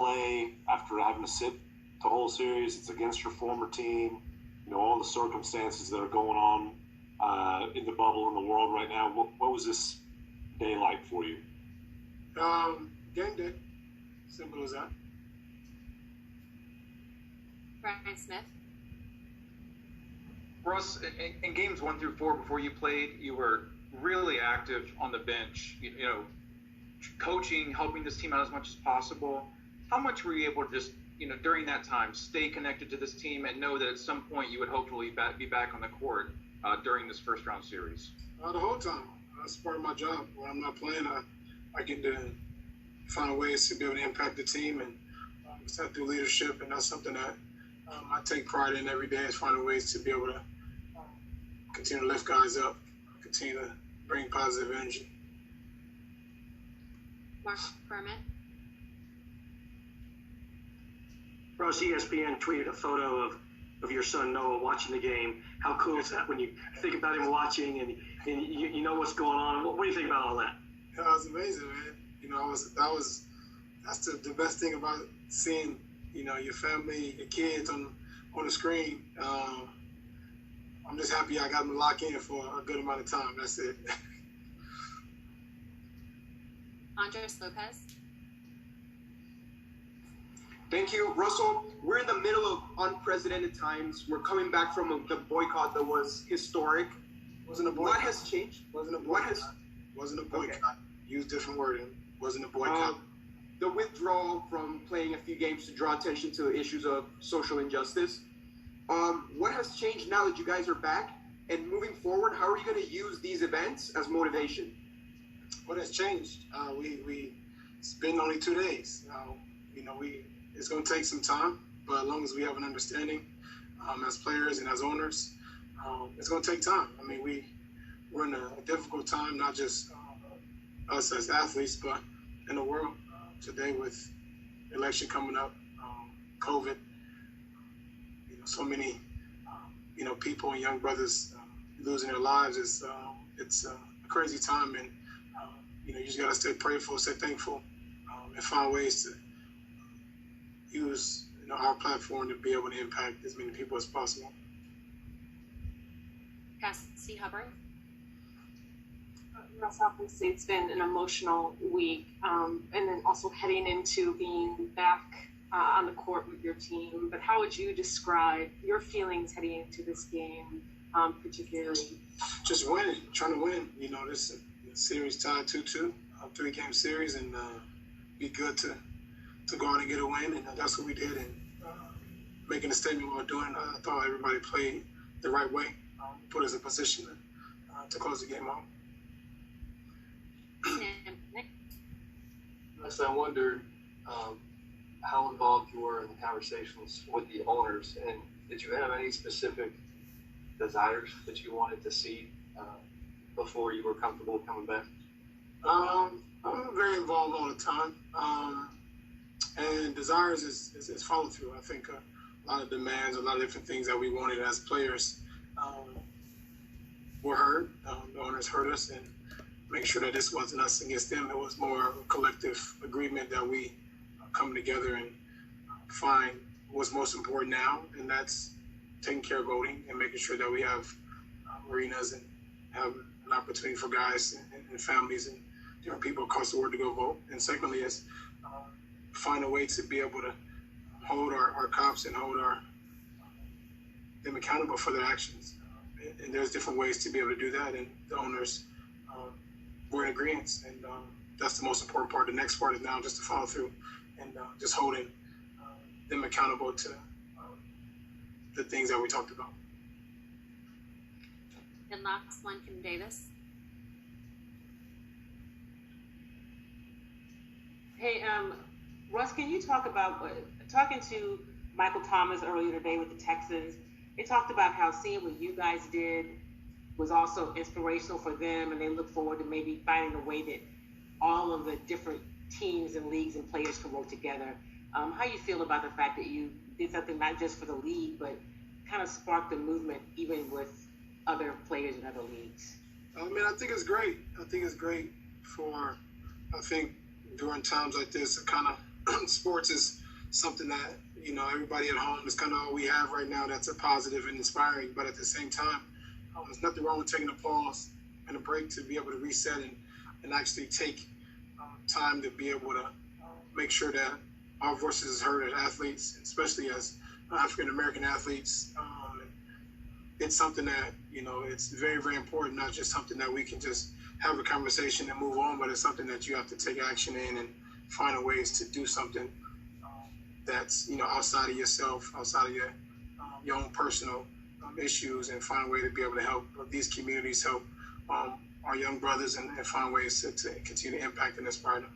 play after having to sit the whole series. It's against your former team. You know, all the circumstances that are going on in the bubble in the world right now. What was this day like for you? Game day. Simple as that. Brian Smith. Russ, in games 1 through 4, before you played, you were really active on the bench, you know, coaching, helping this team out as much as possible. How much were you able to just, you know, during that time, stay connected to this team and know that at some point you would hopefully be back on the court during this first round series? The whole time. That's part of my job. When I'm not playing, I get to find ways to be able to impact the team, and it's that through leadership, and that's something that I take pride in every day, is finding ways to be able to continue to lift guys up, continue to bring positive energy. Mark Kermit. Russ, ESPN tweeted a photo of your son Noah watching the game. How cool is that when you think about him watching and you know what's going on? What do you think about all that? Yeah, it was amazing, man. You know, that's the best thing about seeing, you know, your family, your kids on the screen. I'm just happy I got them to lock in for a good amount of time. That's it. Andres Lopez. Thank you, Russell. We're in the middle of unprecedented times. We're coming back from the boycott that was historic. Wasn't a boycott. What has changed? Wasn't a boycott. Wasn't a boycott. Okay. Use different wording. Wasn't a boycott. The withdrawal from playing a few games to draw attention to issues of social injustice. What has changed now that you guys are back? And moving forward, how are you going to use these events as motivation? What has changed? It's been only 2 days. You know, it's going to take some time, but as long as we have an understanding as players and as owners, it's going to take time. I mean, we're in a difficult time, not just us as athletes, but in the world today with election coming up, COVID. You know, so many people and young brothers losing their lives. It's a crazy time, and you just got to stay prayerful, stay thankful, and find ways to use our platform to be able to impact as many people as possible. Cassie Hubbard. Russ, obviously it's been an emotional week, and then also heading into being back on the court with your team. But how would you describe your feelings heading into this game, particularly? Just winning, trying to win. This series tied 2-2, 3-game series, and be good to go out and get a win, and that's what we did. And making a statement while doing, I thought everybody played the right way, put us in position to close the game out. Yes, I wondered how involved you were in the conversations with the owners, and did you have any specific desires that you wanted to see before you were comfortable coming back? I'm very involved all the time, and desires is follow through. I think a lot of demands, a lot of different things that we wanted as players were heard. The owners heard us, and make sure that this wasn't us against them. It was more of a collective agreement that we come together and find what's most important now, and that's taking care of voting and making sure that we have arenas and have an opportunity for guys and families and different people across the world to go vote. And secondly is find a way to be able to hold our cops and hold them accountable for their actions. And there's different ways to be able to do that, and the owners were in agreement, and that's the most important part. The next part is now just to follow through and just holding them accountable to the things that we talked about. And last one, Kim Davis. Hey, Russ, can you talk about talking to Michael Thomas earlier today with the Texans? They talked about how seeing what you guys did was also inspirational for them, and they look forward to maybe finding a way that all of the different teams and leagues and players can work together. How you feel about the fact that you did something not just for the league, but kind of sparked a movement even with other players in other leagues? I think it's great. I think it's great during times like this to kind of sports is something that, everybody at home is kind of all we have right now that's a positive and inspiring. But at the same time, there's nothing wrong with taking a pause and a break to be able to reset and actually take time to be able to make sure that our voices is heard as athletes, especially as African American athletes. It's something that, it's very, very important, not just something that we can just have a conversation and move on, but it's something that you have to take action in and find ways to do something that's, outside of yourself, outside of your own personal issues, and find a way to be able to help these communities, help our young brothers, and find ways to continue to impact and inspire them.